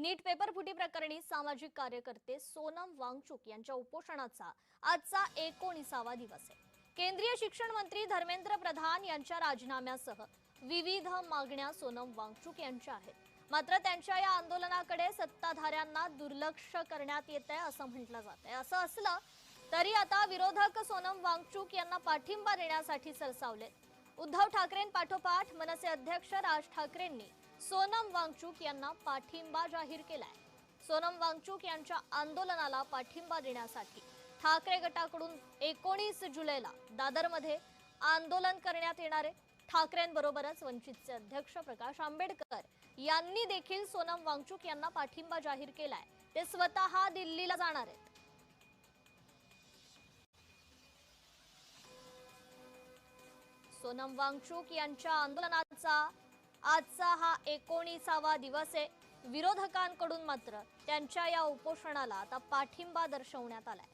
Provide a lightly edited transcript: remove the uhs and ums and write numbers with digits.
नीट paper फुटी प्रकरणी सामाजिक कार्यकर्ते सोनम वांगचुक यांच्या उपोषणाचा आजचा 19वा दिवस आहे। केंद्रीय शिक्षण मंत्री धर्मेंद्र प्रधान यांच्या राजीनाम्यासह विविध मागण्या सोनम वांगचुक यांच्या आहेत। मात्र त्यांच्या या आंदोलनाकडे सत्ताधाऱ्यांना दुर्लक्ष करण्यात येतंय असं म्हटलं जातंय। असं असलं तरी आता विरोधक सोनम वांगचुक यांना पाठिंबा देण्यासाठी सरसावले। उद्धव ठाकरेंपाठोपाठ मनसे अध्यक्ष राज ठाकरेंनी सोनम वांगचुक यांना पाठिंबा जाहीर केलाय। सोनम वांगचुक यांच्या आंदोलनाला पाठिंबा देण्यासाठी ठाकरे गटाकडून 19 जुलैला दादरमध्ये आंदोलन करण्यात येणार आहे। ठाकरेंबरोबरच वंचितचे अध्यक्ष प्रकाश आंबेडकर यांनी देखील सोनम वांगचुक यांना पाठिंबा जाहीर केलाय। ते स्वतः दिल्लीला जाणार आहेत। सोनम वांगचुक यांच्या आंदोलनाचा आजचा हा 19वा दिवस आहे। विरोधकांकडून मात्र त्यांच्या या उपोषणाला आता पाठिंबा दर्शवण्यात आलाय।